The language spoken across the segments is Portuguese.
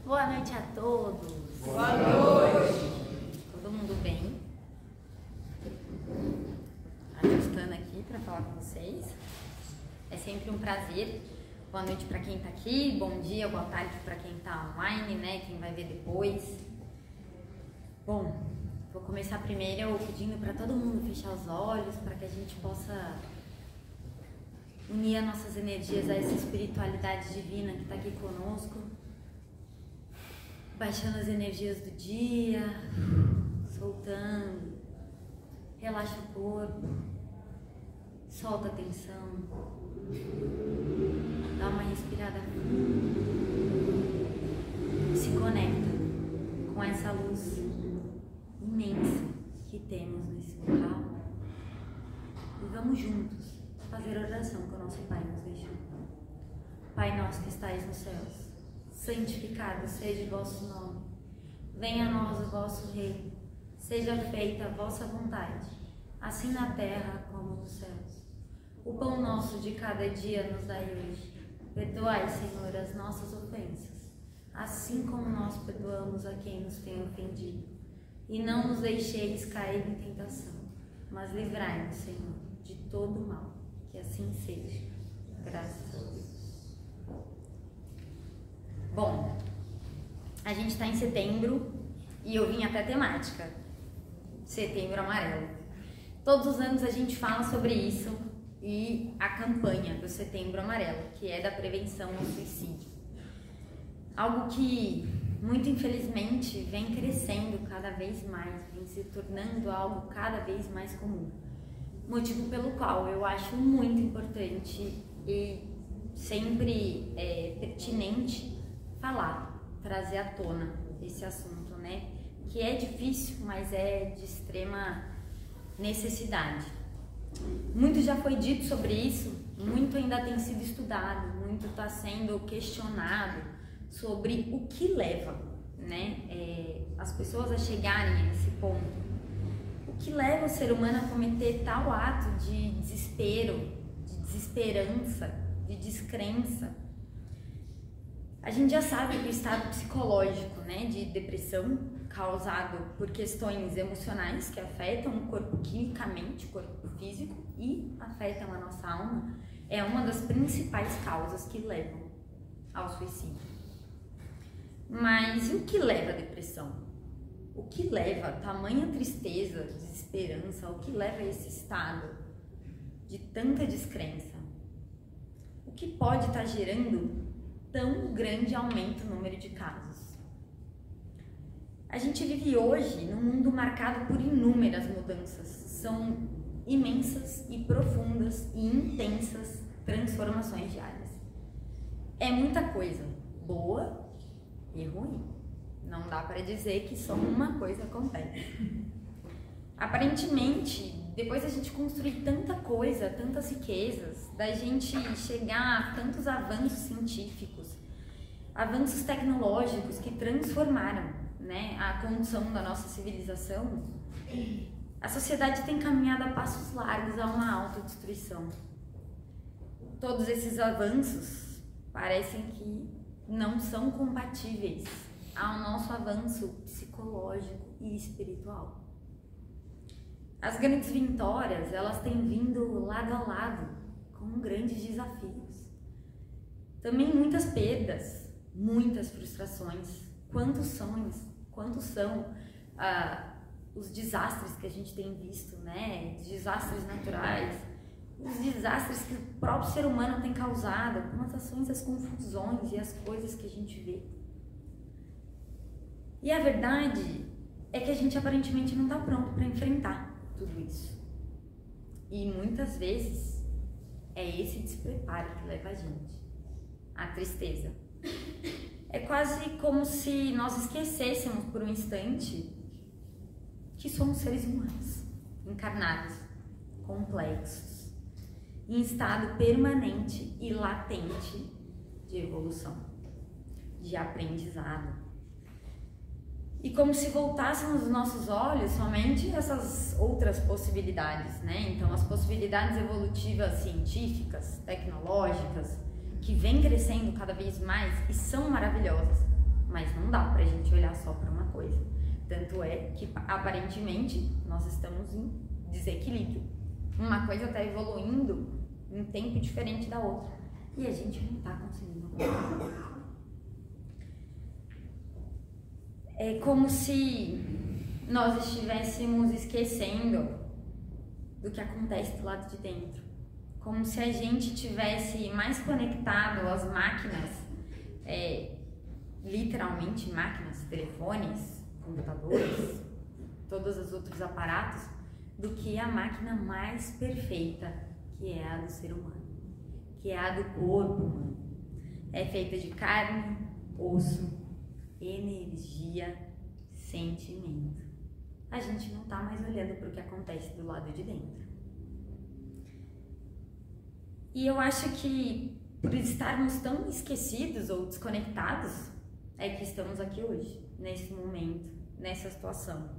Boa noite a todos. Boa noite. Todo mundo bem? Ajustando aqui para falar com vocês. É sempre um prazer. Boa noite para quem está aqui, bom dia, boa tarde para quem está online, né? Quem vai ver depois. Bom, vou começar primeiro pedindo para todo mundo fechar os olhos, para que a gente possa unir as nossas energias a essa espiritualidade divina que está aqui conosco. Baixando as energias do dia, soltando, relaxa o corpo, solta a tensão, dá uma respirada fundo, se conecta com essa luz imensa que temos nesse local e vamos juntos fazer a oração que o nosso Pai nos deixou. Pai nosso que estais nos céus, santificado seja o vosso nome, venha a nós o vosso reino, seja feita a vossa vontade, assim na terra como nos céus. O pão nosso de cada dia nos dai hoje, perdoai, Senhor, as nossas ofensas, assim como nós perdoamos a quem nos tem ofendido, e não nos deixeis cair em tentação, mas livrai-nos, Senhor, de todo mal, que assim seja, graças a Deus. Bom, a gente está em setembro e eu vim até temática, Setembro Amarelo. Todos os anos a gente fala sobre isso e a campanha do Setembro Amarelo, que é da prevenção ao suicídio. Algo que, muito infelizmente, vem crescendo cada vez mais, vem se tornando algo cada vez mais comum. Motivo pelo qual eu acho muito importante e sempre pertinente falar, trazer à tona esse assunto, né? Que é difícil, mas é de extrema necessidade. Muito já foi dito sobre isso, muito ainda tem sido estudado, muito está sendo questionado sobre o que leva, né, as pessoas a chegarem a esse ponto. O que leva o ser humano a cometer tal ato de desespero, de desesperança, de descrença? A gente já sabe que o estado psicológico, né, de depressão, causado por questões emocionais que afetam o corpo quimicamente, o corpo físico, e afetam a nossa alma, é uma das principais causas que levam ao suicídio. Mas e o que leva à depressão? O que leva a tamanha tristeza, desesperança? O que leva a esse estado de tanta descrença? O que pode estar gerando tão grande aumento no número de casos? A gente vive hoje num mundo marcado por inúmeras mudanças. São imensas e profundas e intensas transformações diárias. É muita coisa, boa e ruim. Não dá para dizer que só uma coisa acontece. Aparentemente, depois da gente construir tanta coisa, tantas riquezas, da gente chegar a tantos avanços científicos, avanços tecnológicos que transformaram, né, a condição da nossa civilização, a sociedade tem caminhado a passos largos a uma autodestruição. Todos esses avanços parecem que não são compatíveis ao nosso avanço psicológico e espiritual. As grandes vitórias, elas têm vindo lado a lado, com grandes desafios. Também muitas perdas, muitas frustrações. Quantos são os desastres que a gente tem visto, né? Desastres naturais, os desastres que o próprio ser humano tem causado, com as ações, as confusões e as coisas que a gente vê. E a verdade é que a gente aparentemente não está pronto para enfrentar tudo isso. E muitas vezes é esse despreparo que leva a gente à tristeza. É quase como se nós esquecêssemos por um instante que somos seres humanos, encarnados, complexos, em estado permanente e latente de evolução, de aprendizado. E como se voltássemos os nossos olhos somente essas outras possibilidades, né? Então, as possibilidades evolutivas científicas, tecnológicas, que vêm crescendo cada vez mais e são maravilhosas. mas não dá pra gente olhar só para uma coisa. Tanto é que, aparentemente, nós estamos em desequilíbrio. Uma coisa está evoluindo em tempo diferente da outra. E a gente não está conseguindo acompanhar. É como se nós estivéssemos esquecendo do que acontece do lado de dentro. Como se a gente tivesse mais conectado às máquinas, literalmente máquinas, telefones, computadores, todos os outros aparatos, do que a máquina mais perfeita, que é a do ser humano, que é a do corpo humano. É feita de carne, osso, energia, sentimento. A gente não está mais olhando para o que acontece do lado de dentro. E eu acho que por estarmos tão esquecidos ou desconectados, é que estamos aqui hoje, nesse momento, nessa situação.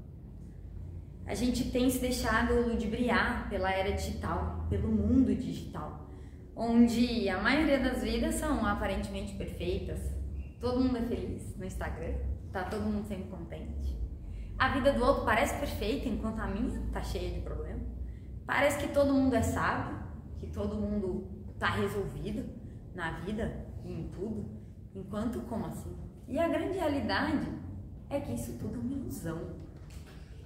A gente tem se deixado ludibriar pela era digital, pelo mundo digital, onde a maioria das vidas são aparentemente perfeitas. Todo mundo é feliz no Instagram, tá todo mundo sempre contente. A vida do outro parece perfeita, enquanto a minha tá cheia de problema. Parece que todo mundo é sábio, que todo mundo tá resolvido na vida e em tudo, enquanto como assim? E a grande realidade é que isso tudo é uma ilusão.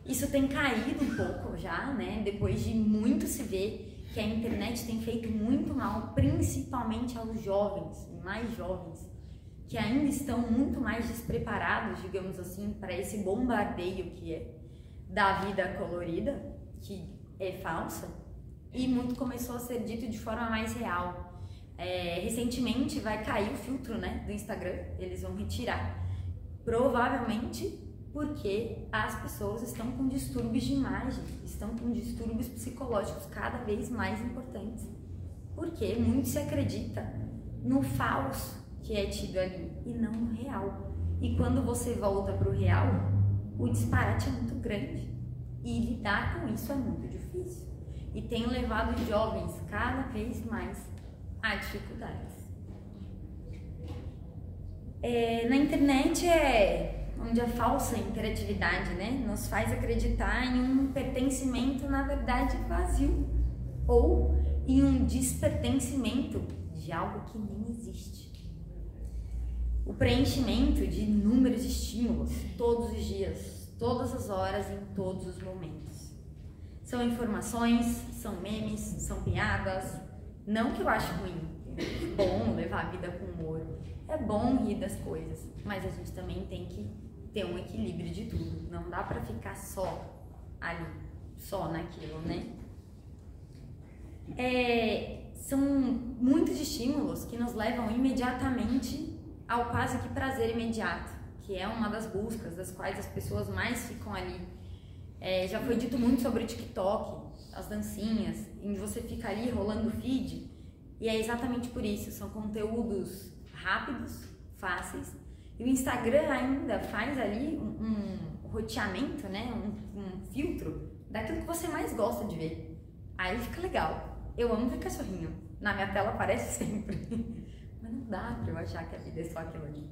Isso tem caído um pouco já, né? Depois de muito se ver que a internet tem feito muito mal, principalmente aos jovens, mais jovens, que ainda estão muito mais despreparados, digamos assim, para esse bombardeio que é da vida colorida, que é falsa, e muito começou a ser dito de forma mais real. Recentemente vai cair o filtro, né, do Instagram, eles vão retirar, provavelmente porque as pessoas estão com distúrbios de imagem, estão com distúrbios psicológicos cada vez mais importantes, porque muito se acredita no falso que é tido ali e não no real. E quando você volta para o real, o disparate é muito grande e lidar com isso é muito difícil. E tem levado os jovens cada vez mais a dificuldades. Na internet onde a falsa interatividade, né, nos faz acreditar em um pertencimento, na verdade, vazio, ou em um despertencimento de algo que nem existe. O preenchimento de inúmeros estímulos todos os dias, todas as horas, em todos os momentos. São informações, são memes, são piadas. Não que eu acho ruim, é bom levar a vida com humor, é bom rir das coisas, mas a gente também tem que ter um equilíbrio de tudo. Não dá pra ficar só ali, só naquilo, né? São muitos estímulos que nos levam imediatamente ao quase que prazer imediato, que é uma das buscas das quais as pessoas mais ficam ali. Já foi dito muito sobre o TikTok, as dancinhas, em você fica ali rolando o feed, e é exatamente por isso, são conteúdos rápidos, fáceis, e o Instagram ainda faz ali um roteamento, né, um filtro daquilo que você mais gosta de ver. Aí fica legal. Eu amo ver cachorrinho, na minha tela aparece sempre, mas não dá pra eu achar que a vida é só aquilo ali.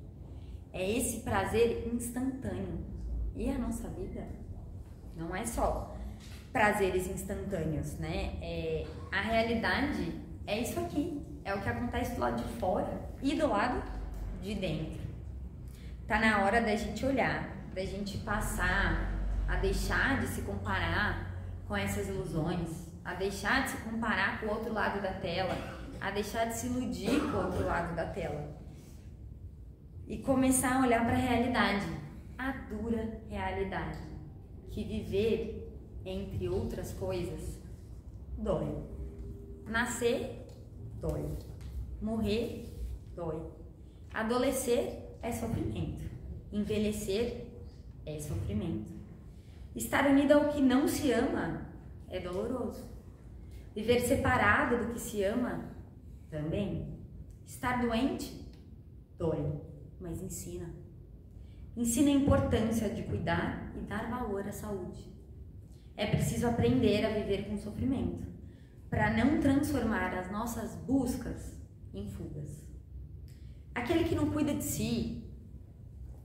É esse prazer instantâneo, e a nossa vida não é só prazeres instantâneos, né? A realidade é isso aqui, é o que acontece do lado de fora e do lado de dentro. Tá na hora da gente olhar, da gente passar a deixar de se comparar com essas ilusões, a deixar de se comparar com o outro lado da tela, a deixar de se iludir com o outro lado da tela e começar a olhar para a realidade, a dura realidade, que viver, entre outras coisas, dói. Nascer, dói. Morrer, dói. Adolecer é sofrimento. Envelhecer é sofrimento. Estar unido ao que não se ama é doloroso. Viver separado do que se ama também. Estar doente, dói, mas ensina. Ensina a importância de cuidar e dar valor à saúde. É preciso aprender a viver com sofrimento, para não transformar as nossas buscas em fugas. Aquele que não cuida de si,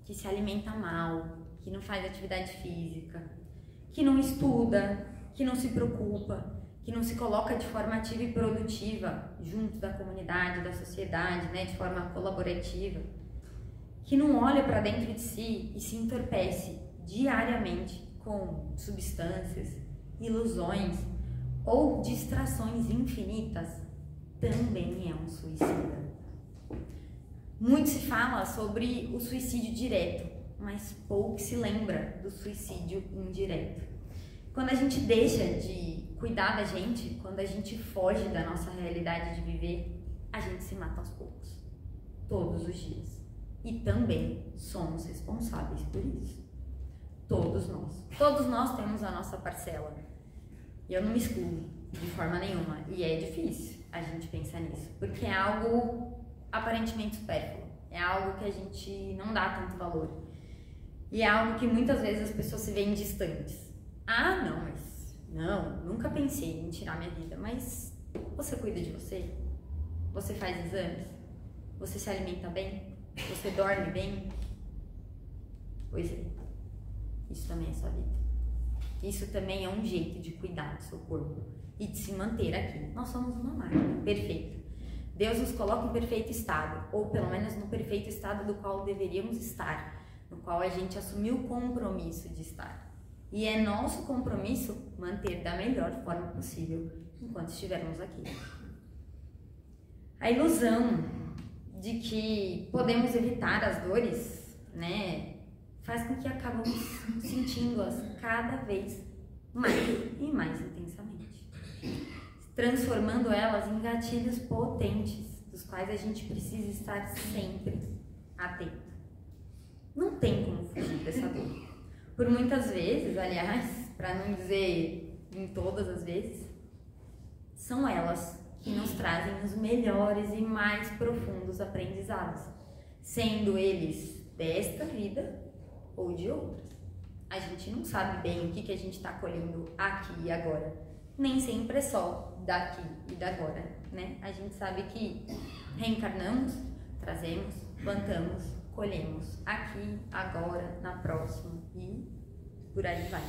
que se alimenta mal, que não faz atividade física, que não estuda, que não se preocupa, que não se coloca de forma ativa e produtiva junto da comunidade, da sociedade, né, de forma colaborativa, que não olha para dentro de si e se entorpece diariamente com substâncias, ilusões ou distrações infinitas, também é um suicida. Muito se fala sobre o suicídio direto, mas pouco se lembra do suicídio indireto. Quando a gente deixa de cuidar da gente, quando a gente foge da nossa realidade de viver, a gente se mata aos poucos, todos os dias. E também somos responsáveis por isso. Todos nós temos a nossa parcela. E eu não me excluo de forma nenhuma. E é difícil a gente pensar nisso, porque é algo aparentemente supérfluo. É algo que a gente não dá tanto valor. E é algo que muitas vezes as pessoas se veem distantes. Ah, não, mas não, nunca pensei em tirar minha vida. Mas você cuida de você? Você faz exames? Você se alimenta bem? Você dorme bem? Pois é, isso também é sua vida. Isso também é um jeito de cuidar do seu corpo e de se manter aqui. Nós somos uma máquina perfeita. Deus nos coloca em perfeito estado, ou pelo menos no perfeito estado do qual deveríamos estar, no qual a gente assumiu o compromisso de estar. E é nosso compromisso manter da melhor forma possível enquanto estivermos aqui. A ilusão de que podemos evitar as dores, né, faz com que acabamos sentindo-as cada vez mais e mais intensamente, transformando elas em gatilhos potentes, dos quais a gente precisa estar sempre atento. Não tem como fugir dessa dor. Por muitas vezes, aliás, para não dizer em todas as vezes, são elas que nos trazem os melhores e mais profundos aprendizados, sendo eles desta vida ou de outras. A gente não sabe bem o que a gente está colhendo aqui e agora. Nem sempre é só daqui e da agora, né? A gente sabe que reencarnamos, trazemos, plantamos, colhemos aqui, agora, na próxima e por aí vai.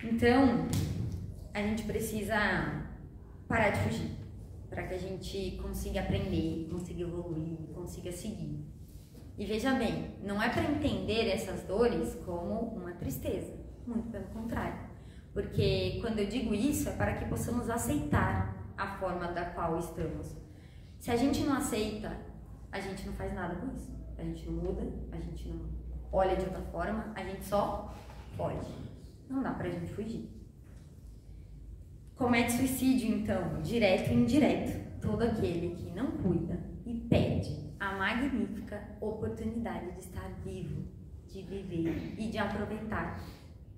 Então, a gente precisa parar de fugir para que a gente consiga aprender, consiga evoluir, consiga seguir. E veja bem, não é para entender essas dores como uma tristeza, muito pelo contrário. Porque quando eu digo isso é para que possamos aceitar a forma da qual estamos. Se a gente não aceita, a gente não faz nada com isso. A gente não muda, a gente não olha de outra forma, a gente só foge. Não dá pra gente fugir. Comete suicídio, então, direto e indireto, todo aquele que não cuida e perde a magnífica oportunidade de estar vivo, de viver e de aproveitar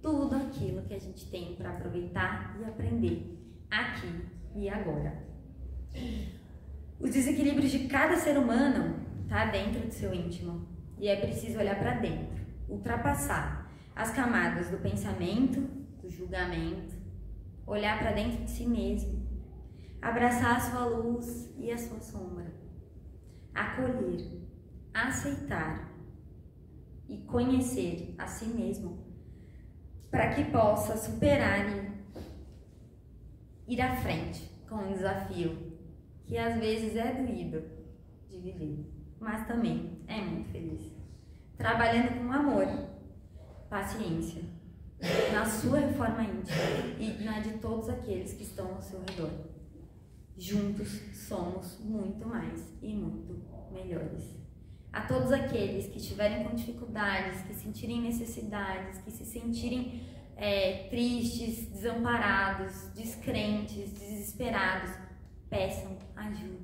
tudo aquilo que a gente tem para aproveitar e aprender aqui e agora. Os desequilíbrios de cada ser humano tá dentro do seu íntimo e é preciso olhar para dentro, ultrapassar as camadas do pensamento, do julgamento, olhar para dentro de si mesmo, abraçar a sua luz e a sua sombra, acolher, aceitar e conhecer a si mesmo, para que possa superar e ir à frente com um desafio que às vezes é doído de viver, mas também é muito feliz. Trabalhando com amor, paciência, na sua reforma íntima e na de todos aqueles que estão ao seu redor. Juntos somos muito mais e muito melhores. A todos aqueles que estiverem com dificuldades, que sentirem necessidades, que se sentirem tristes, desamparados, descrentes, desesperados, peçam ajuda.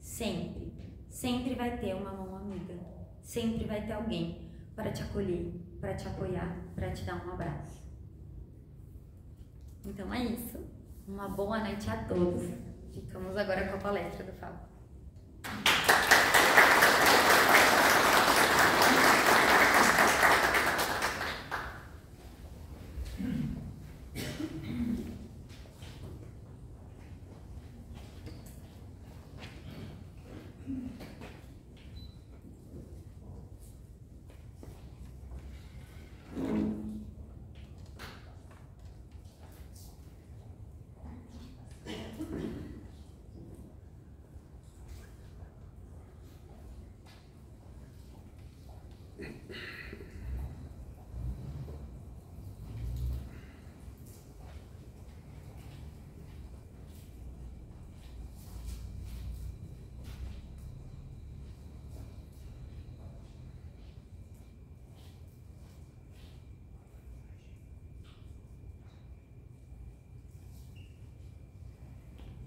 Sempre, sempre vai ter uma mão amiga, sempre vai ter alguém para te acolher, para te apoiar, para te dar um abraço. Então é isso. Uma boa noite a todos. Ficamos agora com a palestra do Fábio.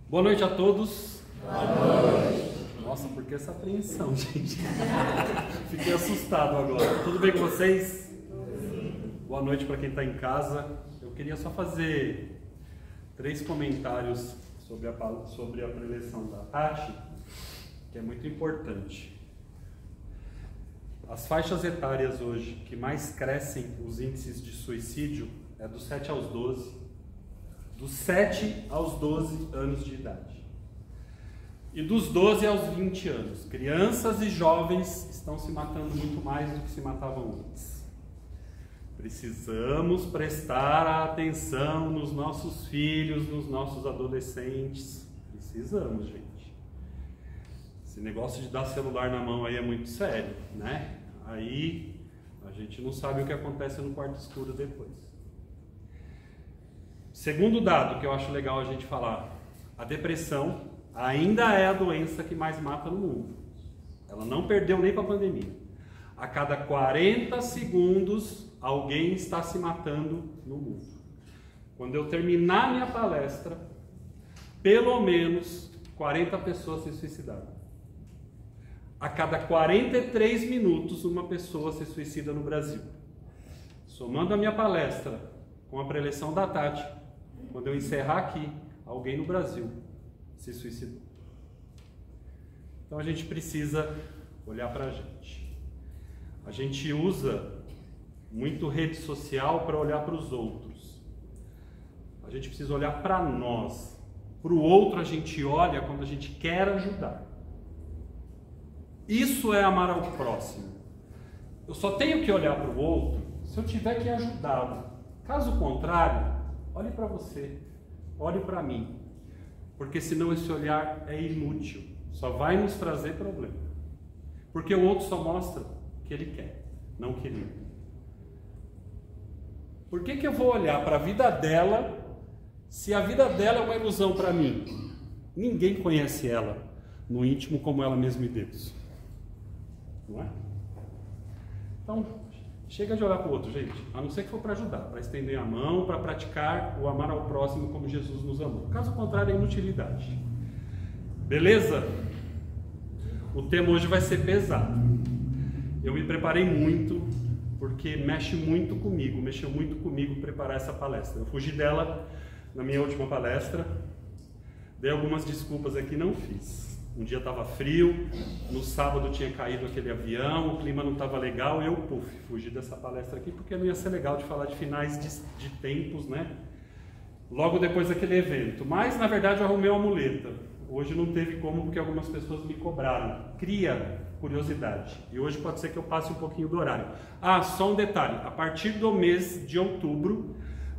Boa noite a todos. Boa noite. Nossa, por que essa apreensão, gente? Fiquei assustado agora. Tudo bem com vocês? Boa noite para quem está em casa. Eu queria só fazer 3 comentários sobre a preleção da Tati, que é muito importante. As faixas etárias hoje que mais crescem os índices de suicídio é dos 7 aos 12, dos 7 aos 12 anos de idade. E dos 12 aos 20 anos. Crianças e jovens estão se matando muito mais do que se matavam antes. Precisamos prestar atenção nos nossos filhos, nos nossos adolescentes. Precisamos, gente. Esse negócio de dar celular na mão aí é muito sério, né? Aí a gente não sabe o que acontece no quarto escuro depois. Segundo dado que eu acho legal a gente falar, a depressão ainda é a doença que mais mata no mundo. Ela não perdeu nem para a pandemia. A cada 40 segundos, alguém está se matando no mundo. Quando eu terminar minha palestra, pelo menos 40 pessoas se suicidaram. A cada 43 minutos, uma pessoa se suicida no Brasil. Somando a minha palestra com a preleção da Tati, quando eu encerrar aqui, alguém no Brasil se suicidou. Então a gente precisa olhar para a gente. A gente usa muito rede social para olhar para os outros. A gente precisa olhar para nós. Para o outro a gente olha quando a gente quer ajudar. Isso é amar ao próximo. Eu só tenho que olhar para o outro se eu tiver que ajudá-lo. Caso contrário, olhe para você, olhe para mim. Porque senão esse olhar é inútil. Só vai nos trazer problema. Porque o outro só mostra o que ele quer, não o que ele é. Por que eu vou olhar para a vida dela se a vida dela é uma ilusão para mim? Ninguém conhece ela no íntimo como ela mesma e Deus. Não é? Então, chega de olhar para o outro, gente. A não ser que for para ajudar, para estender a mão, para praticar o amar ao próximo como Jesus nos amou. Caso contrário, é inutilidade. Beleza? O tema hoje vai ser pesado. Eu me preparei muito, porque mexeu muito comigo preparar essa palestra. Eu fugi dela na minha última palestra, dei algumas desculpas aqui, não fiz. Um dia estava frio, no sábado tinha caído aquele avião, o clima não estava legal, e eu fugi dessa palestra aqui, porque não ia ser legal de falar de finais de tempos, né? Logo depois daquele evento. Mas, na verdade, eu arrumei uma muleta. Hoje não teve como, porque algumas pessoas me cobraram. Cria curiosidade. E hoje pode ser que eu passe um pouquinho do horário. Ah, só um detalhe. A partir do mês de outubro,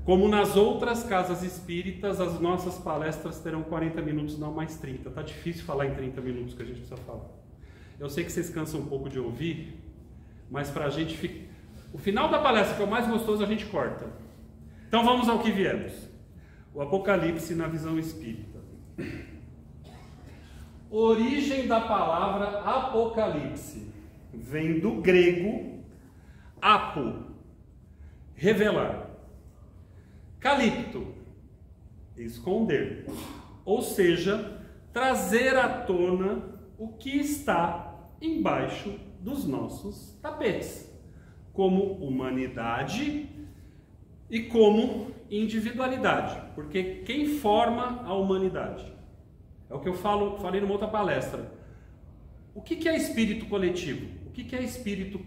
como nas outras casas espíritas, as nossas palestras terão 40 minutos, não mais 30. Tá difícil falar em 30 minutos que a gente precisa falar. Eu sei que vocês cansam um pouco de ouvir, mas pra gente... O final da palestra, que é o mais gostoso, a gente corta. Então vamos ao que viemos. O Apocalipse na visão espírita. Origem da palavra Apocalipse vem do grego apo, revelar. Calipto, esconder, ou seja, trazer à tona o que está embaixo dos nossos tapetes, como humanidade e como individualidade, porque quem forma a humanidade? É o que eu falei numa outra palestra. O que é espírito coletivo? O que é espírito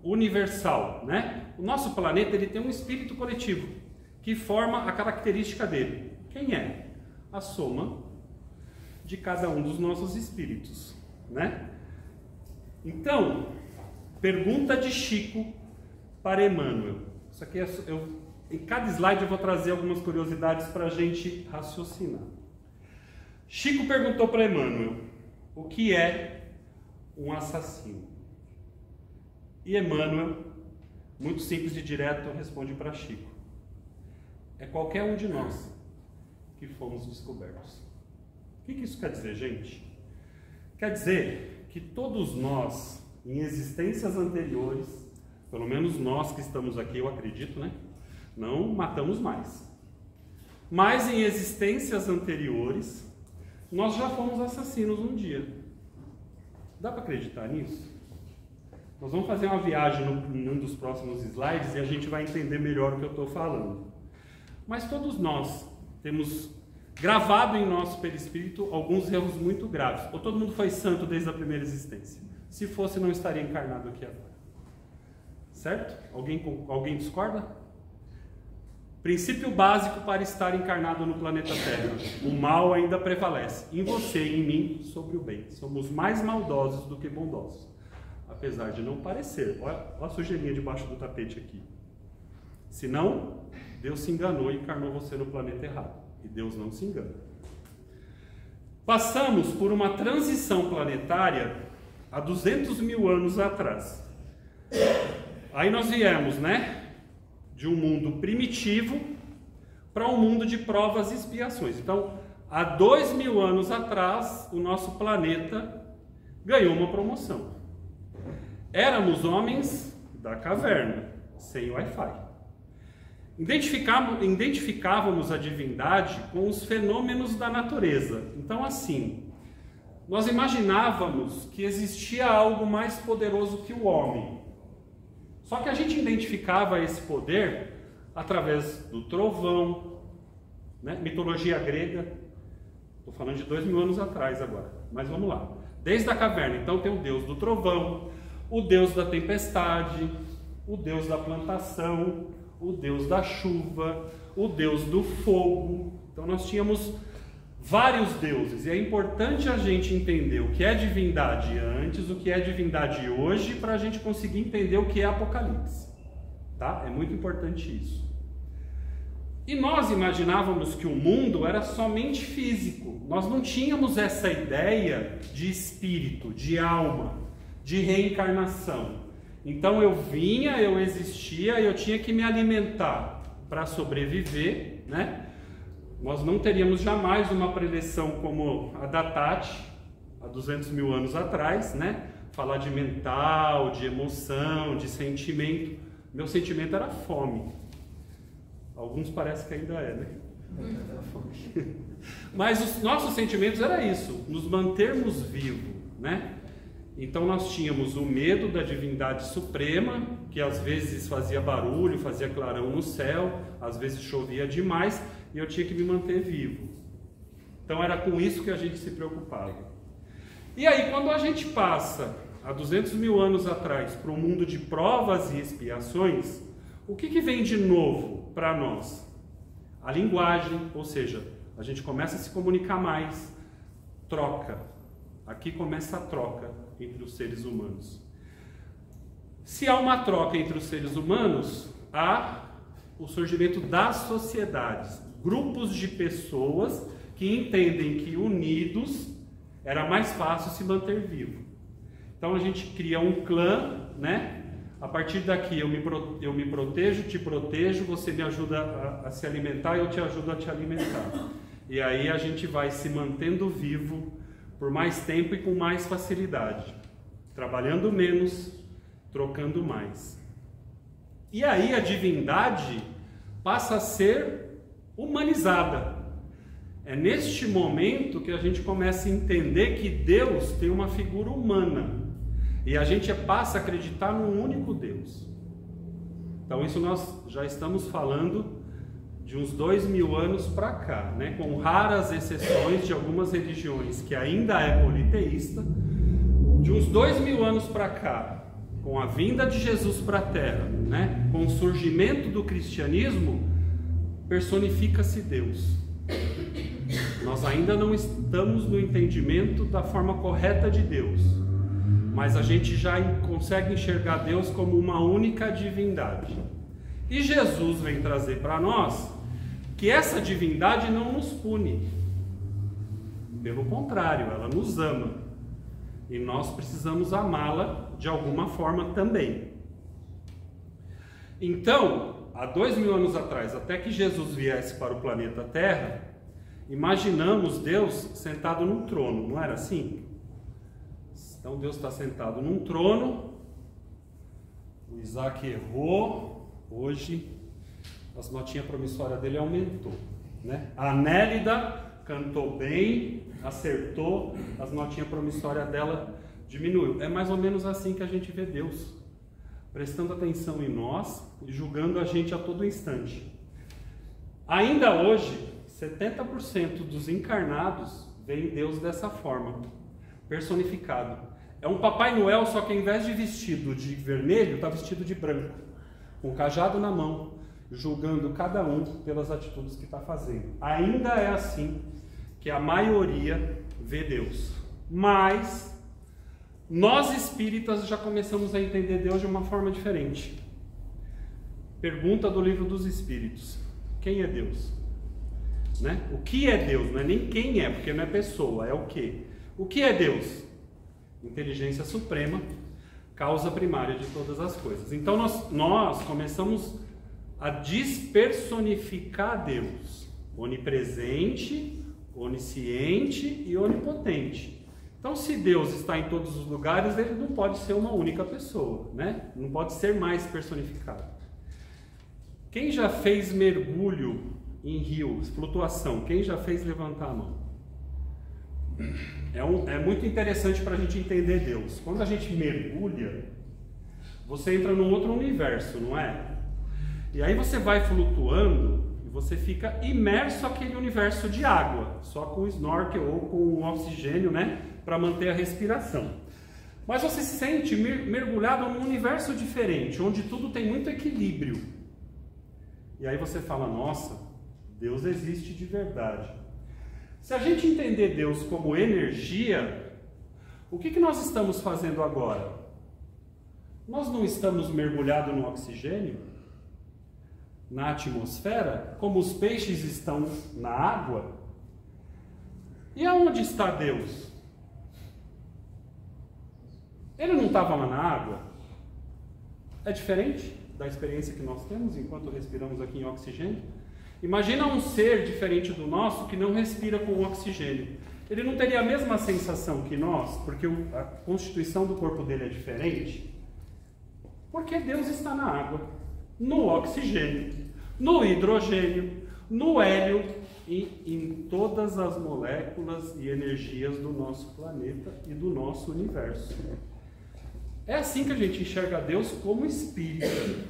universal, né? O nosso planeta ele tem um espírito coletivo que forma a característica dele. Quem é? A soma de cada um dos nossos espíritos, né? Então, pergunta de Chico para Emmanuel. Isso aqui em cada slide eu vou trazer algumas curiosidades para a gente raciocinar. Chico perguntou para Emmanuel o que é um assassino. E Emmanuel, muito simples e direto, responde para Chico: é qualquer um de nós que fomos descobertos. O que isso quer dizer, gente? Quer dizer que todos nós, em existências anteriores, pelo menos nós que estamos aqui, eu acredito, né? Não matamos mais. Mas em existências anteriores, nós já fomos assassinos um dia. Dá para acreditar nisso? Nós vamos fazer uma viagem num dos próximos slides e a gente vai entender melhor o que eu estou falando. Mas todos nós temos gravado em nosso perispírito alguns erros muito graves. Ou todo mundo foi santo desde a primeira existência? Se fosse, não estaria encarnado aqui agora. Certo? Alguém discorda? Princípio básico para estar encarnado no planeta Terra. O mal ainda prevalece em você e em mim sobre o bem. Somos mais maldosos do que bondosos. Apesar de não parecer. Olha a sujeirinha debaixo do tapete aqui. Senão, Deus se enganou e encarnou você no planeta errado. E Deus não se engana. Passamos por uma transição planetária há 200 mil anos atrás. Aí nós viemos, de um mundo primitivo para um mundo de provas e expiações. Então, há 2000 anos atrás, o nosso planeta ganhou uma promoção. Éramos homens da caverna, sem Wi-Fi. Identificávamos a divindade com os fenômenos da natureza. Então, assim, nós imaginávamos que existia algo mais poderoso que o homem. Só que a gente identificava esse poder através do trovão, mitologia grega. Estou falando de 2000 anos atrás agora, mas vamos lá. Desde a caverna, então, tem o deus do trovão, o deus da tempestade, o deus da plantação, o deus da chuva, o deus do fogo. Então nós tínhamos vários deuses, e é importante a gente entender o que é divindade antes, o que é divindade hoje, para a gente conseguir entender o que é Apocalipse, tá? É muito importante isso. E nós imaginávamos que o mundo era somente físico, nós não tínhamos essa ideia de espírito, de alma, de reencarnação. Então eu vinha, eu existia, eu tinha que me alimentar para sobreviver, Nós não teríamos jamais uma preleção como a da Tati, há 200 mil anos atrás, Falar de mental, de emoção, de sentimento. Meu sentimento era fome. Alguns parece que ainda é, Mas os nossos sentimentos era isso, nos mantermos vivos, Então nós tínhamos o medo da divindade suprema, que às vezes fazia barulho, fazia clarão no céu, às vezes chovia demais, e eu tinha que me manter vivo. Então era com isso que a gente se preocupava. E aí quando a gente passa, há 200 mil anos atrás, para um mundo de provas e expiações, o que vem de novo para nós? A linguagem, ou seja, a gente começa a se comunicar mais, troca. Aqui começa a troca entre os seres humanos. Se há uma troca entre os seres humanos, há o surgimento das sociedades, grupos de pessoas que entendem que unidos era mais fácil se manter vivo. Então a gente cria um clã, A partir daqui eu me protejo, te protejo, você me ajuda a se alimentar, eu te ajudo a te alimentar. E aí a gente vai se mantendo vivo por mais tempo e com mais facilidade, trabalhando menos, trocando mais. E aí a divindade passa a ser humanizada. É neste momento que a gente começa a entender que Deus tem uma figura humana, e a gente passa a acreditar num único Deus. Então isso nós já estamos falando de uns 2000 anos para cá, com raras exceções de algumas religiões que ainda é politeísta. De uns 2000 anos para cá, com a vinda de Jesus para a Terra, com o surgimento do cristianismo, personifica-se Deus. Nós ainda não estamos no entendimento da forma correta de Deus, mas a gente já consegue enxergar Deus como uma única divindade. E Jesus vem trazer para nós que essa divindade não nos pune. Pelo contrário, ela nos ama. E nós precisamos amá-la de alguma forma também. Então, há 2000 anos atrás, até que Jesus viesse para o planeta Terra, imaginamos Deus sentado num trono, não era assim? Então Deus está sentado num trono. O Isaac errou. Hoje as notinhas promissórias dele aumentou, A Nélida cantou bem. acertou, as notinhas promissórias dela diminuiu. É mais ou menos assim que a gente vê Deus, prestando atenção em nós e julgando a gente a todo instante. Ainda hoje, 70% dos encarnados veem Deus dessa forma, personificado. É um Papai Noel, só que ao invés de vestido de vermelho, está vestido de branco, com o cajado na mão, julgando cada um pelas atitudes que está fazendo. Ainda é assim que a maioria vê Deus. Mas nós espíritas já começamos a entender Deus de uma forma diferente. Pergunta do Livro dos Espíritos: quem é Deus? Né? O que é Deus? Não é nem quem é, porque não é pessoa, é o que. O que é Deus? Inteligência suprema, causa primária de todas as coisas. Então nós começamos a despersonificar Deus, onipresente, onisciente e onipotente. Então, se Deus está em todos os lugares, ele não pode ser uma única pessoa, né? Não pode ser mais personificado. Quem já fez mergulho em rio, flutuação? Quem já fez levantar a mão? É muito interessante para a gente entender Deus. Quando a gente mergulha, você entra num outro universo, não é? E aí você vai flutuando e você fica imerso naquele universo de água, só com snorkel ou com oxigênio, né? Para manter a respiração. Mas você se sente mergulhado num universo diferente, onde tudo tem muito equilíbrio. E aí você fala: nossa, Deus existe de verdade. Se a gente entender Deus como energia, o que nós estamos fazendo agora? Nós não estamos mergulhados no oxigênio, na atmosfera, como os peixes estão na água? E aonde está Deus? Ele não estava lá na água? É diferente da experiência que nós temos enquanto respiramos aqui em oxigênio? Imagina um ser diferente do nosso que não respira com oxigênio. Ele não teria a mesma sensação que nós, porque a constituição do corpo dele é diferente? Porque Deus está na água, no oxigênio, no hidrogênio, no hélio e em todas as moléculas e energias do nosso planeta e do nosso universo. É assim que a gente enxerga Deus como espírito.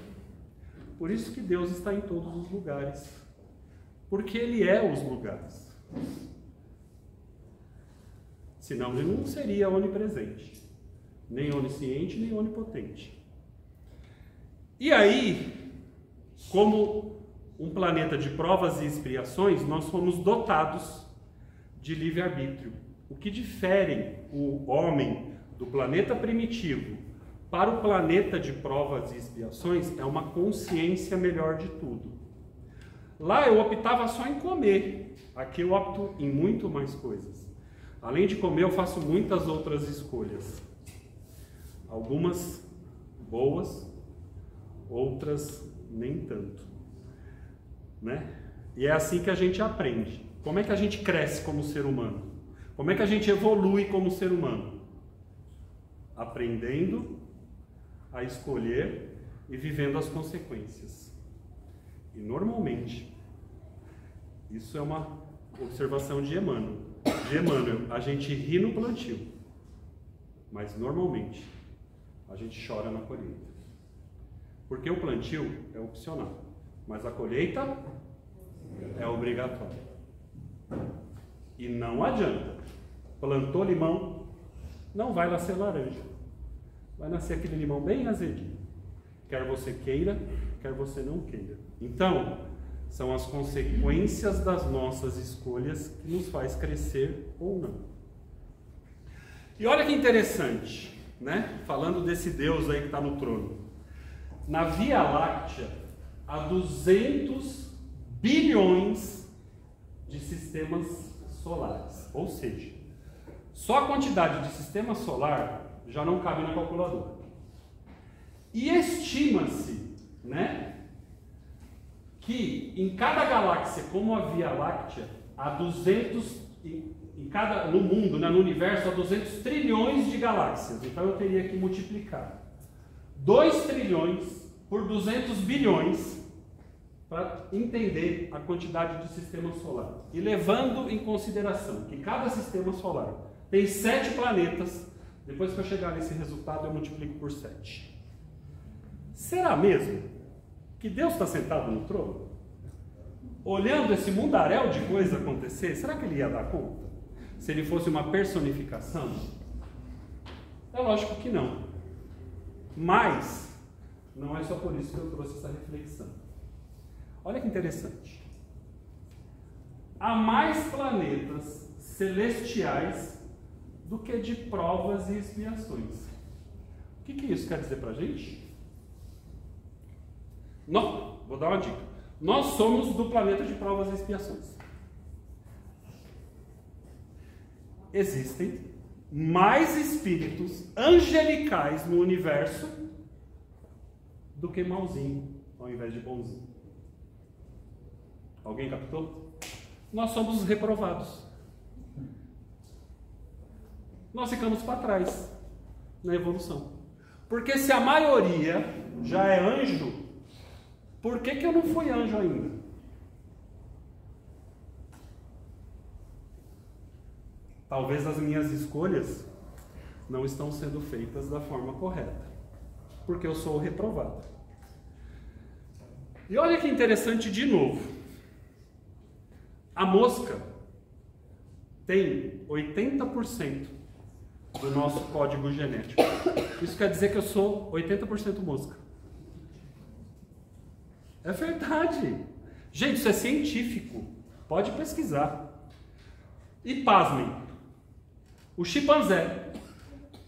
Por isso que Deus está em todos os lugares. Porque Ele é os lugares. Senão Ele não seria onipresente, nem onisciente, nem onipotente. E aí, como um planeta de provas e expiações, nós fomos dotados de livre-arbítrio. O que difere o homem do planeta primitivo para o planeta de provas e expiações é uma consciência melhor de tudo. Lá eu optava só em comer, aqui eu opto em muito mais coisas. Além de comer, eu faço muitas outras escolhas. Algumas boas, outras nem tanto, né? E é assim que a gente aprende. Como é que a gente cresce como ser humano? Como é que a gente evolui como ser humano? Aprendendo a escolher e vivendo as consequências. E normalmente, isso é uma observação de Emmanuel. A gente ri no plantio, mas normalmente a gente chora na colheita. Porque o plantio é opcional, mas a colheita é obrigatória. E não adianta. Plantou limão, não vai nascer laranja. Vai nascer aquele limão bem azedinho. Quer você queira, quer você não queira. Então, são as consequências das nossas escolhas que nos faz crescer ou não. E olha que interessante, né? Falando desse Deus aí que está no trono. Na Via Láctea, há 200 bilhões de sistemas solares. Ou seja, só a quantidade de sistema solar já não cabe na calculadora. E estima-se, né, que em cada galáxia, como a Via Láctea, há 200, no mundo, né, no universo, há 200 trilhões de galáxias. Então eu teria que multiplicar 2 trilhões por 200 bilhões para entender a quantidade de sistema solar. E levando em consideração que cada sistema solar tem 7 planetas, depois que eu chegar nesse resultado eu multiplico por 7. Será mesmo que Deus está sentado no trono? Olhando esse mundaréu de coisas acontecer, será que ele ia dar conta? Se ele fosse uma personificação? É lógico que não. Mas não é só por isso que eu trouxe essa reflexão. Olha que interessante. Há mais planetas celestiais do que de provas e expiações. O que isso quer dizer para a gente? Não, vou dar uma dica. Nós somos do planeta de provas e expiações. Existem mais espíritos angelicais no universo do que mauzinho, ao invés de bonzinho. Alguém captou? Nós somos os reprovados. Nós ficamos para trás na evolução. Porque se a maioria já é anjo, por que eu não fui anjo ainda? Talvez as minhas escolhas não estão sendo feitas da forma correta, porque eu sou o reprovado. E olha que interessante de novo. A mosca tem 80% do nosso código genético. Isso quer dizer que eu sou 80% mosca. É verdade. Gente, isso é científico. Pode pesquisar. E pasmem, o chimpanzé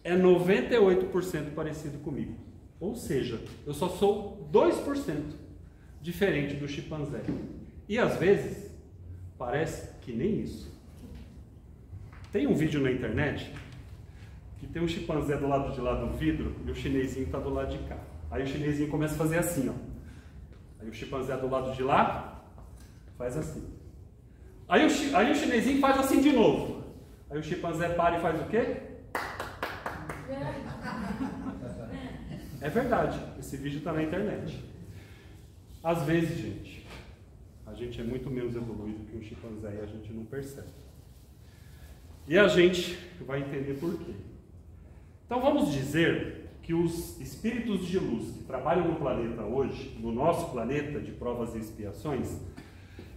é 98% parecido comigo. Ou seja, eu só sou 2% diferente do chimpanzé. E às vezes, parece que nem isso. Tem um vídeo na internet que tem um chimpanzé do lado de lá do vidro e o chinesinho está do lado de cá. Aí o chinesinho começa a fazer assim, ó. Aí o chimpanzé do lado de lá faz assim. Aí o chinesinho faz assim de novo. Aí o chimpanzé para e faz o quê? É verdade, esse vídeo está na internet. Às vezes, gente, a gente é muito menos evoluído que um chimpanzé e a gente não percebe. E a gente vai entender por quê. Então vamos dizer que os espíritos de luz que trabalham no planeta hoje, no nosso planeta de provas e expiações,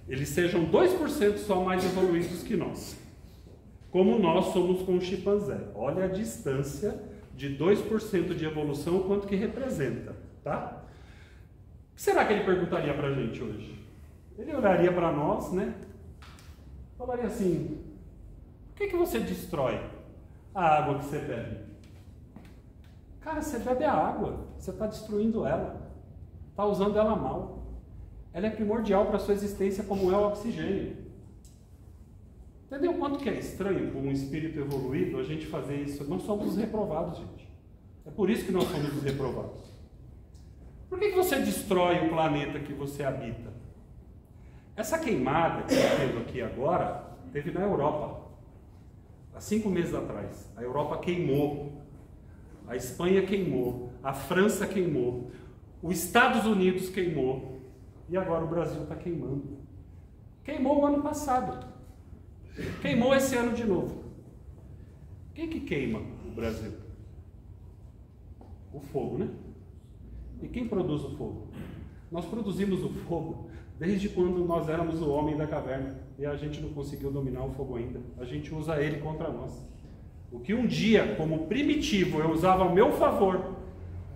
eles sejam 2% só mais evoluídos que nós. Como nós somos com o chimpanzé. Olha a distância de 2% de evolução, quanto que representa, tá? O que será que ele perguntaria pra gente hoje? Ele olharia para nós, né? Falaria assim: por que você destrói a água que você bebe? Cara, você bebe a água, você está destruindo ela, está usando ela mal. Ela é primordial para a sua existência, como é o oxigênio. Entendeu quanto que é estranho, como um espírito evoluído, a gente fazer isso? Nós somos os reprovados, gente. É por isso que nós somos os reprovados. Por que você destrói o planeta que você habita? Essa queimada que está tendo aqui agora, teve na Europa. Há 5 meses atrás. A Europa queimou. A Espanha queimou, a França queimou, os Estados Unidos queimou e agora o Brasil está queimando. Queimou o ano passado, queimou esse ano de novo. Quem que queima o Brasil? O fogo, né? E quem produz o fogo? Nós produzimos o fogo desde quando nós éramos o homem da caverna e a gente não conseguiu dominar o fogo ainda. A gente usa ele contra nós. O que um dia, como primitivo, eu usava ao meu favor,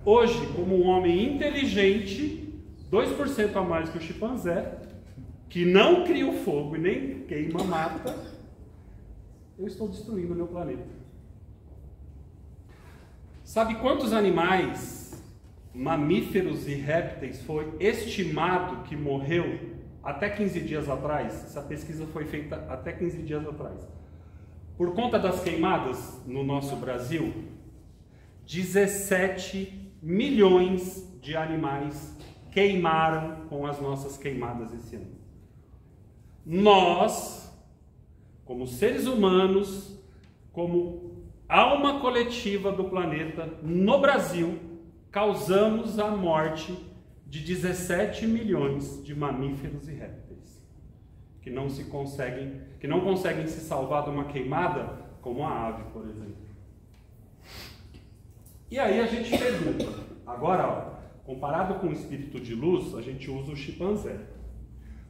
hoje, como um homem inteligente, 2% a mais que o chimpanzé, que não cria o fogo e nem queima, mata, eu estou destruindo o meu planeta. Sabe quantos animais, mamíferos e répteis foi estimado que morreu até 15 dias atrás? Essa pesquisa foi feita até 15 dias atrás. Por conta das queimadas no nosso Brasil, 17 milhões de animais queimaram com as nossas queimadas esse ano. Nós, como seres humanos, como alma coletiva do planeta, no Brasil, causamos a morte de 17 milhões de mamíferos e répteis que não conseguem se salvar de uma queimada, como a ave, por exemplo. E aí a gente pergunta, agora, ó, comparado com o espírito de luz, a gente usa o chimpanzé.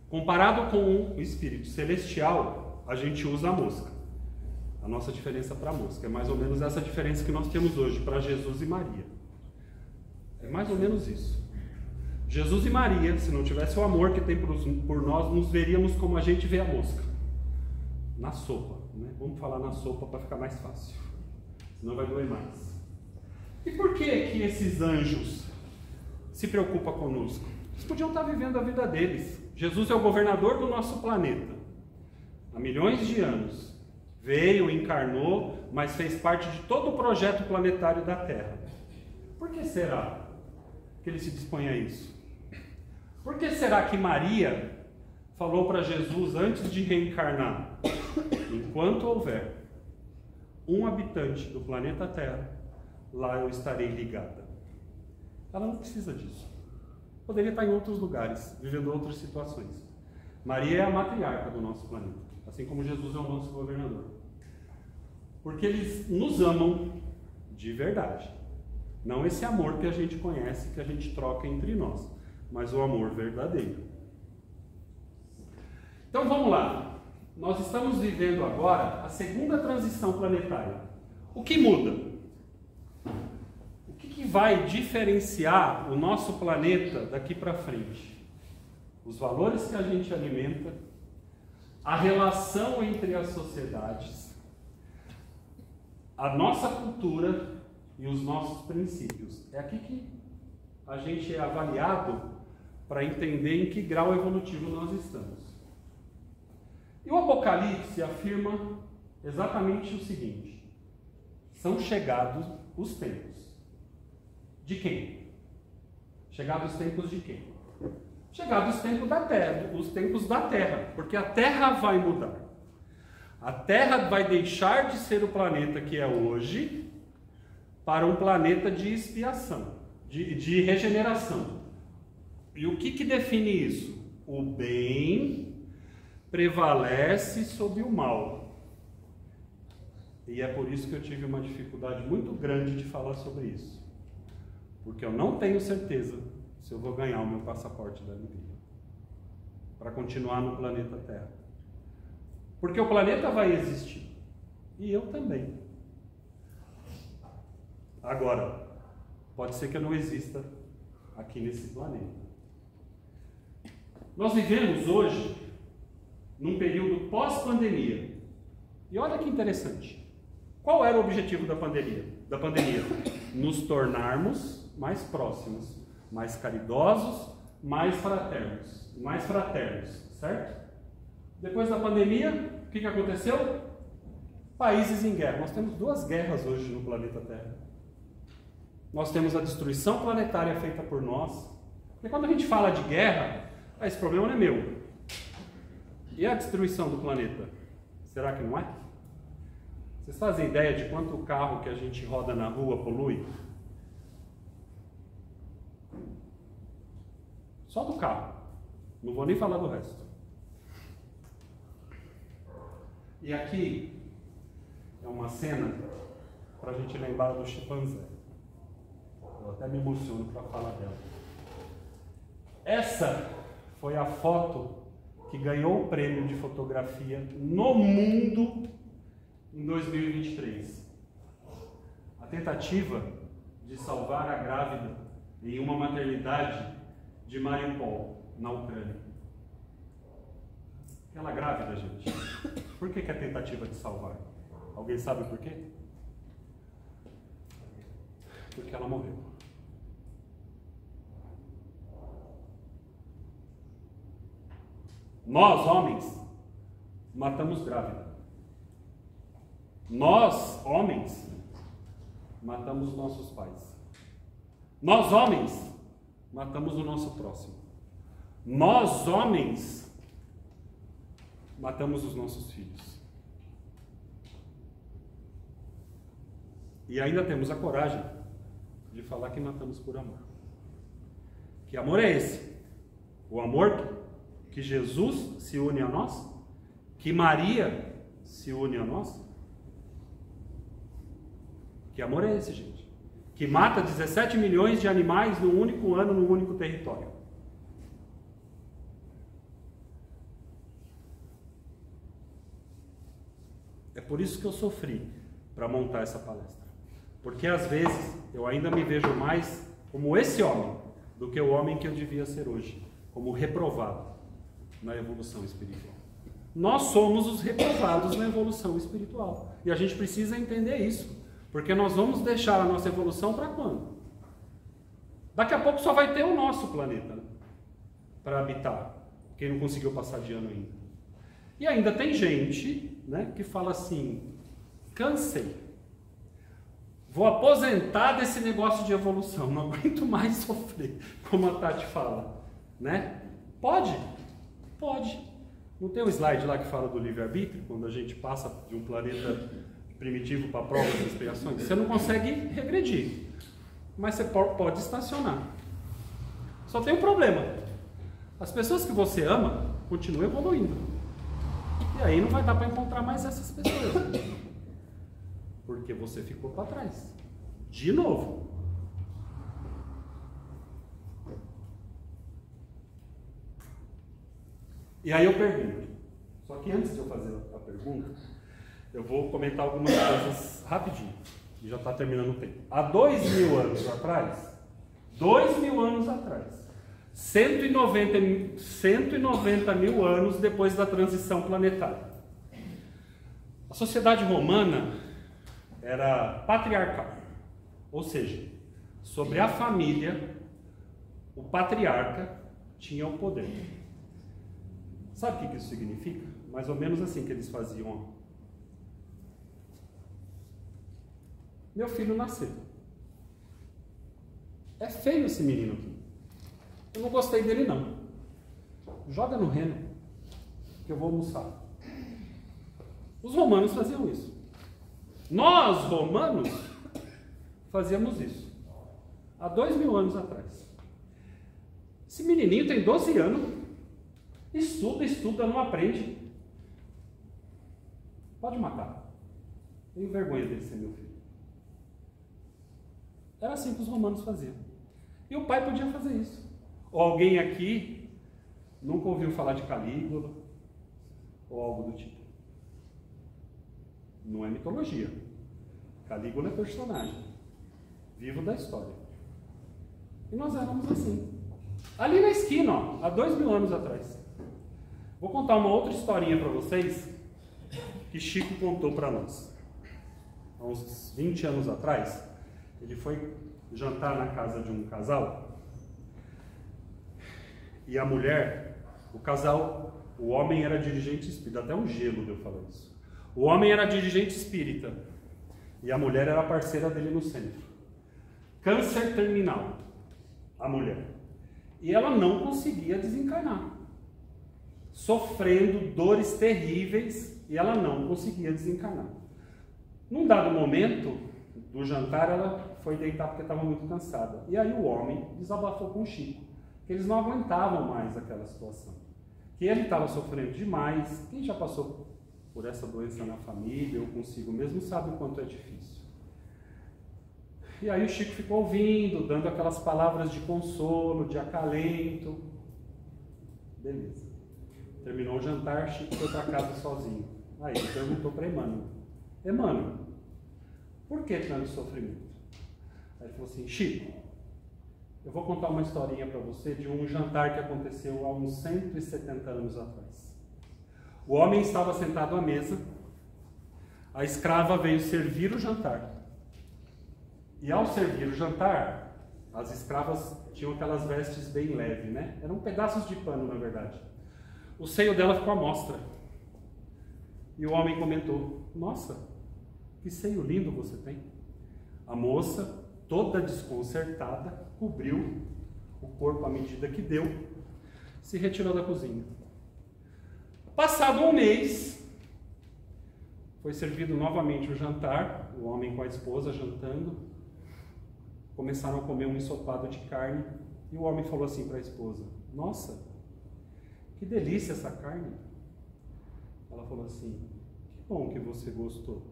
Comparado com o espírito celestial, a gente usa a mosca. A nossa diferença para a mosca é mais ou menos essa diferença que nós temos hoje para Jesus e Maria. É mais ou menos isso. Jesus e Maria, se não tivesse o amor que tem por nós, nos veríamos como a gente vê a mosca. Na sopa, né? Vamos falar na sopa para ficar mais fácil. Senão vai doer mais. E por que esses anjos se preocupam conosco? Eles podiam estar vivendo a vida deles. Jesus é o governador do nosso planeta. Há milhões de anos. Veio, encarnou, mas fez parte de todo o projeto planetário da Terra. Por que será que ele se dispõe a isso? Por que será que Maria falou para Jesus antes de reencarnar? Enquanto houver um habitante do planeta Terra, lá eu estarei ligada. Ela não precisa disso. Poderia estar em outros lugares, vivendo outras situações. Maria é a matriarca do nosso planeta, assim como Jesus é o nosso governador. Porque eles nos amam de verdade. Não esse amor que a gente conhece, que a gente troca entre nós, mas o amor verdadeiro. Então vamos lá. Nós estamos vivendo agora a segunda transição planetária. O que muda? O que vai diferenciar o nosso planeta daqui para frente? Os valores que a gente alimenta, a relação entre as sociedades, a nossa cultura e os nossos princípios. É aqui que a gente é avaliado para entender em que grau evolutivo nós estamos. E o Apocalipse afirma exatamente o seguinte: são chegados os tempos. De quem? Chegados os tempos de quem? Chegados os tempos da Terra, os tempos da Terra, porque a Terra vai mudar. A Terra vai deixar de ser o planeta que é hoje para um planeta de expiação, de regeneração. E o que define isso? O bem prevalece sobre o mal. E é por isso que eu tive uma dificuldade muito grande de falar sobre isso. Porque eu não tenho certeza se eu vou ganhar o meu passaporte da alegria para continuar no planeta Terra. Porque o planeta vai existir. E eu também. Agora, pode ser que eu não exista aqui nesse planeta. Nós vivemos hoje num período pós-pandemia. E olha que interessante. Qual era o objetivo da pandemia? Nos tornarmos mais próximos, mais caridosos, mais fraternos, certo? Depois da pandemia, o que aconteceu? Países em guerra. Nós temos 2 guerras hoje no planeta Terra. Nós temos a destruição planetária feita por nós. Porque quando a gente fala de guerra, esse problema não é meu. E a destruição do planeta? Será que não é? Vocês fazem ideia de quanto o carro que a gente roda na rua polui? Só do carro. Não vou nem falar do resto. E aqui é uma cena para a gente lembrar do chimpanzé. Eu até me emociono para falar dela. Essa foi a foto que ganhou o prêmio de fotografia no mundo em 2023. A tentativa de salvar a grávida em uma maternidade de Mariupol, na Ucrânia. Aquela grávida, gente. Por que a tentativa de salvar? Alguém sabe por quê? Porque ela morreu. Nós, homens, matamos grávida. Nós, homens, matamos nossos pais. Nós, homens, matamos o nosso próximo. Nós, homens, matamos os nossos filhos. E ainda temos a coragem de falar que matamos por amor. Que amor é esse? O amor que Jesus se une a nós? Que Maria se une a nós? Que amor é esse, gente? Que mata 17 milhões de animais num único ano, num único território. É por isso que eu sofri para montar essa palestra. Porque às vezes eu ainda me vejo mais como esse homem do que o homem que eu devia ser hoje, como reprovado na evolução espiritual. Nós somos os reprovados na evolução espiritual. E a gente precisa entender isso. Porque nós vamos deixar a nossa evolução para quando? Daqui a pouco só vai ter o nosso planeta, né, para habitar. Quem não conseguiu passar de ano ainda. E ainda tem gente, né, que fala assim: cansei. Vou aposentar desse negócio de evolução. Não aguento mais sofrer, como a Tati fala. Né? Pode. Pode. Não tem um slide lá que fala do livre-arbítrio? Quando a gente passa de um planeta primitivo para provas e expiações? Você não consegue regredir. Mas você pode estacionar. Só tem um problema. As pessoas que você ama continuam evoluindo. E aí não vai dar para encontrar mais essas pessoas. Porque você ficou para trás. De novo. E aí eu pergunto. Só que antes de eu fazer a pergunta, eu vou comentar algumas coisas rapidinho. E já está terminando o tempo. Há 2.000 anos atrás, 190 mil anos depois da transição planetária, a sociedade romana era patriarcal. Ou seja, sobre a família, o patriarca tinha o poder. Sabe o que isso significa? Mais ou menos assim que eles faziam. Ó. Meu filho nasceu. É feio esse menino aqui. Eu não gostei dele não. Joga no reno, que eu vou almoçar. Os romanos faziam isso. Nós, romanos, fazíamos isso. Há 2.000 anos atrás. Esse menininho tem 12 anos. Estuda, não aprende. Pode matar. Tenho vergonha dele ser meu filho. Era assim que os romanos faziam. E o pai podia fazer isso. Ou alguém aqui nunca ouviu falar de Calígula? Ou algo do tipo. Não é mitologia. Calígula é personagem vivo da história. E nós éramos assim. Ali na esquina, ó, há 2.000 anos atrás. Vou contar uma outra historinha para vocês que Chico contou para nós. Há uns 20 anos atrás, ele foi jantar na casa de um casal e a mulher, o homem era dirigente espírita, até um gelo de eu falar isso. O homem era dirigente espírita e a mulher era parceira dele no centro. Câncer terminal, a mulher. E ela não conseguia desencarnar. Sofrendo dores terríveis e ela não conseguia desencarnar. Num dado momento do jantar, ela foi deitar porque estava muito cansada. E aí o homem desabafou com o Chico, que eles não aguentavam mais aquela situação. Que ele estava sofrendo demais. Quem já passou por essa doença na família ou consigo mesmo sabe o quanto é difícil. E aí o Chico ficou ouvindo, dando aquelas palavras de consolo, de acalento. Beleza. Terminou o jantar, Chico foi para casa sozinho. Aí ele perguntou para Emmanuel: Emmanuel, por que tanto sofrimento? Aí ele falou assim: Chico, eu vou contar uma historinha para você de um jantar que aconteceu há uns 170 anos atrás. O homem estava sentado à mesa, a escrava veio servir o jantar. E ao servir o jantar, as escravas tinham aquelas vestes bem leves, né? Eram pedaços de pano, na verdade. O seio dela ficou à mostra. E o homem comentou: nossa, que seio lindo você tem. A moça, toda desconcertada, cobriu o corpo à medida que deu, se retirou da cozinha. Passado um mês, foi servido novamente o jantar, o homem com a esposa jantando. Começaram a comer um ensopado de carne E o homem falou assim para a esposa: nossa, que delícia essa carne. Ela falou assim: que bom que você gostou.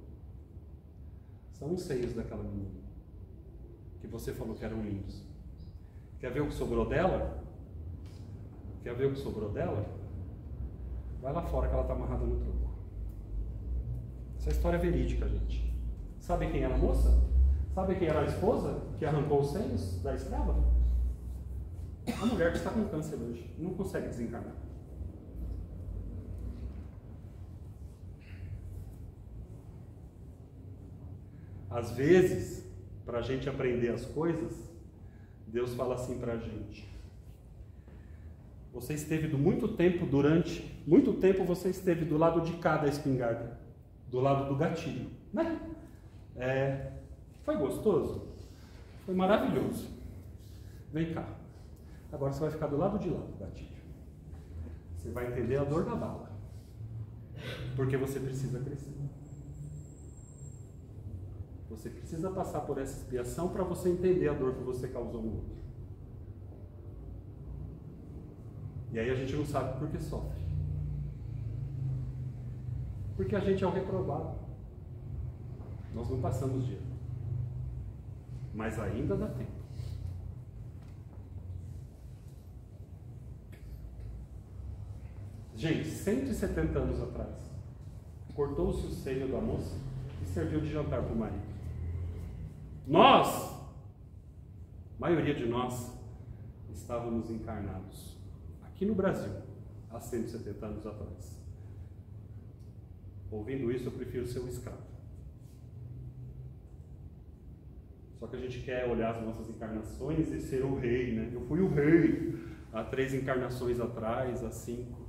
São os seios daquela menina, que você falou que eram lindos. Quer ver o que sobrou dela? Quer ver o que sobrou dela? Vai lá fora que ela está amarrada no tronco. Essa é história verídica, gente. Sabe quem era a moça? Sabe quem era a esposa que arrancou os seios da escrava? A mulher que está com câncer hoje, não consegue desencarnar. Às vezes, para a gente aprender as coisas, Deus fala assim para a gente: você esteve durante muito tempo você esteve do lado de cá da espingarda, do lado do gatilho, né? Foi gostoso? Foi maravilhoso. Vem cá. Agora você vai ficar do lado de lá do gatilho. Você vai entender a dor da bala. Porque você precisa crescer. Você precisa passar por essa expiação para você entender a dor que você causou no outro. E aí a gente não sabe por que sofre. Porque a gente é o reprovado. Nós não passamos de ano. Mas ainda dá tempo. Gente, 170 anos atrás, cortou-se o seio da moça e serviu de jantar para o marido. Nós, a maioria de nós, estávamos encarnados aqui no Brasil, há 170 anos atrás. Ouvindo isso, eu prefiro ser um escravo. Só que a gente quer olhar as nossas encarnações e ser o rei, né? Eu fui o rei há 3 encarnações atrás, há 5.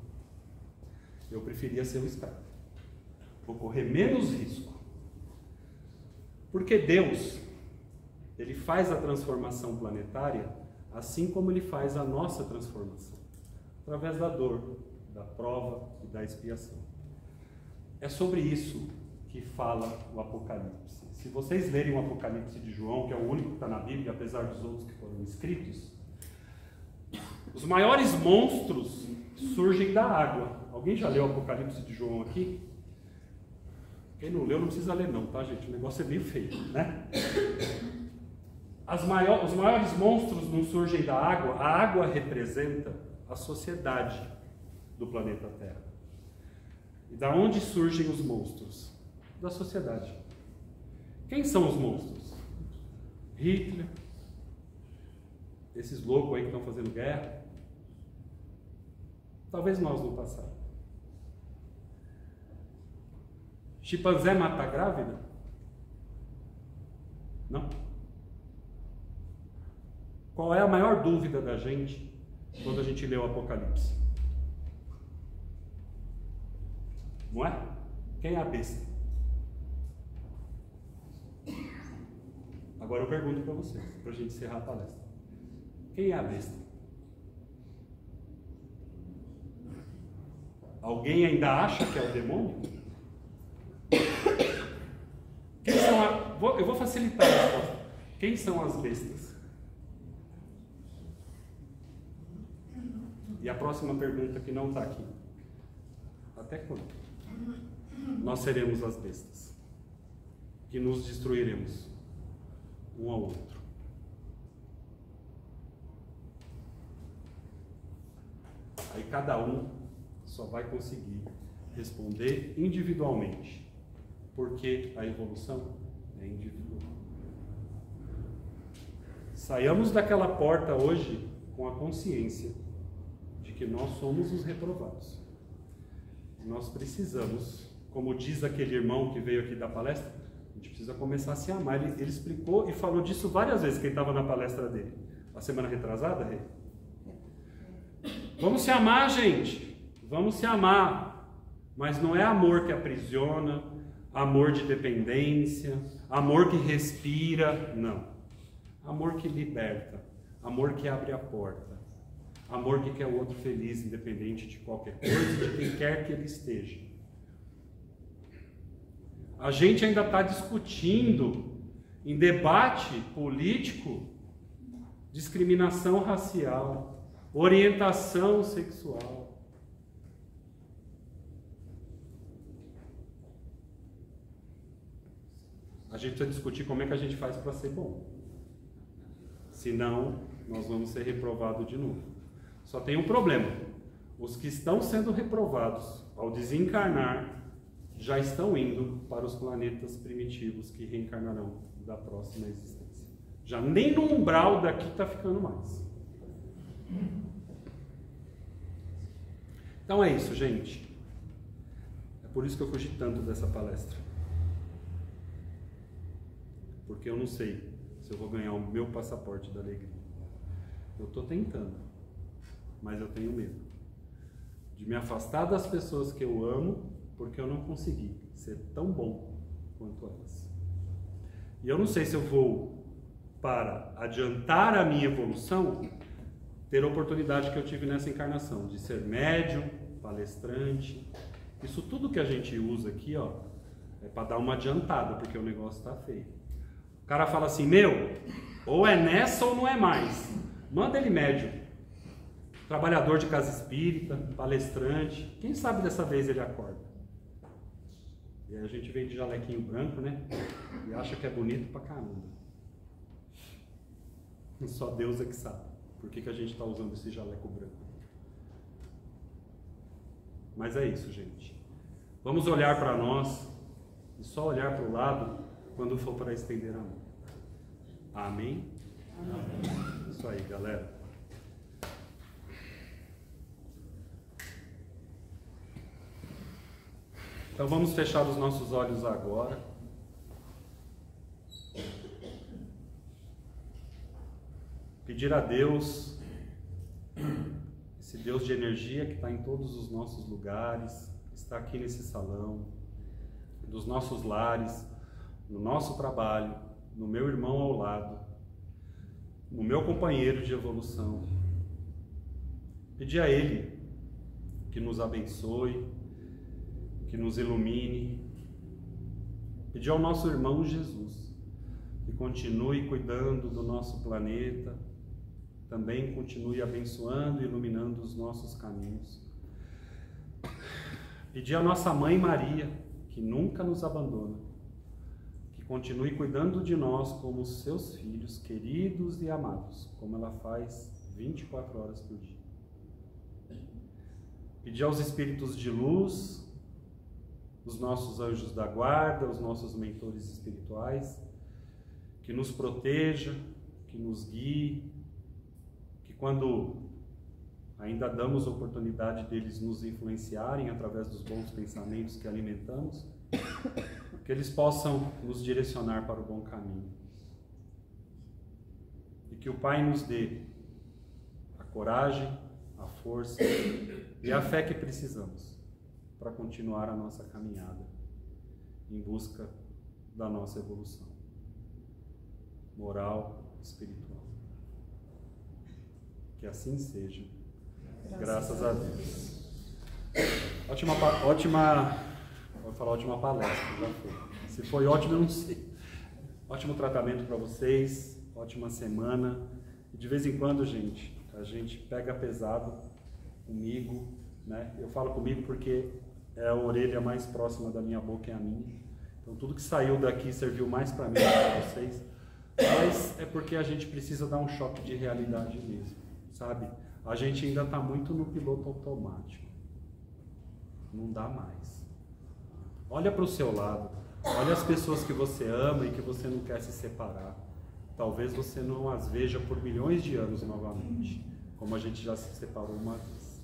Eu preferia ser um escravo. Vou correr menos risco. Porque Deus, Ele faz a transformação planetária assim como Ele faz a nossa transformação. Através da dor, da prova e da expiação. É sobre isso que fala o Apocalipse. Se vocês lerem o Apocalipse de João, que é o único que está na Bíblia, apesar dos outros que foram escritos, os maiores monstros surgem da água. Alguém já leu o Apocalipse de João aqui? Quem não leu não precisa ler não, tá, gente? O negócio é meio feio, né? Os maiores monstros não surgem da água. A água representa a sociedade do planeta Terra. E da onde surgem os monstros? Da sociedade. Quem são os monstros? Hitler, esses loucos aí que estão fazendo guerra. Talvez nós no passado. Chimpanzé mata grávida? Não. Qual é a maior dúvida da gente quando a gente lê o Apocalipse? Não é? Quem é a besta? Agora eu pergunto para vocês, para a gente encerrar a palestra. Quem é a besta? Alguém ainda acha que é o demônio? Eu vou facilitar a resposta. Quem são as bestas? E a próxima pergunta que não está aqui. Até quando nós seremos as bestas? Que nos destruiremos um ao outro. Aí cada um só vai conseguir responder individualmente, porque a evolução é individual. Saiamos daquela porta hoje com a consciência de que nós somos os reprovados. Nós precisamos, como diz aquele irmão que veio aqui da palestra, a gente precisa começar a se amar. Ele explicou e falou disso várias vezes, quem estava na palestra dele. A semana retrasada, Rei? Vamos se amar, gente. Vamos se amar. Mas não é amor que aprisiona, amor de dependência, amor que respira. Não. Amor que liberta. Amor que abre a porta. Amor que quer o outro feliz, independente de qualquer coisa, de quem quer que ele esteja. A gente ainda está discutindo em debate político discriminação racial, orientação sexual. A gente precisa discutir como é que a gente faz para ser bom. Senão, nós vamos ser reprovados de novo. Só tem um problema. Os que estão sendo reprovados ao desencarnar já estão indo para os planetas primitivos que reencarnarão da próxima existência. Já nem no umbral daqui está ficando mais. Então é isso, gente. É por isso que eu fugi tanto dessa palestra. Porque eu não sei se eu vou ganhar o meu passaporte da alegria. Eu estou tentando, mas eu tenho medo de me afastar das pessoas que eu amo, porque eu não consegui ser tão bom quanto elas. E eu não sei se eu vou, para adiantar a minha evolução, ter a oportunidade que eu tive nessa encarnação, de ser médium, palestrante. Isso tudo que a gente usa aqui, ó, é para dar uma adiantada, porque o negócio está feio. O cara fala assim, ou é nessa ou não é mais. Manda ele médium, trabalhador de casa espírita, palestrante. Quem sabe dessa vez ele acorda. E aí a gente vem de jalequinho branco, né? E acha que é bonito pra caramba. Só Deus é que sabe por que a gente está usando esse jaleco branco. Mas é isso, gente. Vamos olhar para nós e só olhar para o lado quando for para estender a mão. Amém? Amém. Isso aí, galera. Então vamos fechar os nossos olhos agora. Pedir a Deus, esse Deus de energia que está em todos os nossos lugares, está aqui nesse salão, dos nossos lares, no nosso trabalho, no meu irmão ao lado, no meu companheiro de evolução. Pedir a Ele que nos abençoe, que nos ilumine. Pedir ao nosso irmão Jesus que continue cuidando do nosso planeta, também continue abençoando e iluminando os nossos caminhos. Pedir à nossa Mãe Maria, que nunca nos abandona, que continue cuidando de nós como seus filhos queridos e amados, como ela faz 24 horas por dia. Pedir aos espíritos de luz, os nossos anjos da guarda, os nossos mentores espirituais, que nos proteja, que nos guie, que quando ainda damos oportunidade deles nos influenciarem através dos bons pensamentos que alimentamos, que eles possam nos direcionar para o bom caminho. E que o Pai nos dê a coragem, a força e a fé que precisamos para continuar a nossa caminhada em busca da nossa evolução moral, espiritual. Que assim seja. Graças a Deus. Ótima palestra, já foi. Se foi ótimo, eu não sei. Ótimo tratamento para vocês, ótima semana. E de vez em quando, gente, a gente pega pesado comigo, né? Eu falo comigo porque é a orelha mais próxima da minha boca, é a minha. Então tudo que saiu daqui serviu mais para mim do que para vocês. Mas é porque a gente precisa dar um choque de realidade mesmo, sabe? A gente ainda está muito no piloto automático. Não dá mais. Olha para o seu lado. Olha as pessoas que você ama e que você não quer se separar. Talvez você não as veja por milhões de anos novamente, como a gente já se separou uma vez.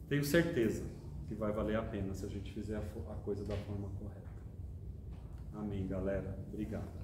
Tenho certeza que vai valer a pena se a gente fizer a coisa da forma correta. Amém, galera. Obrigado.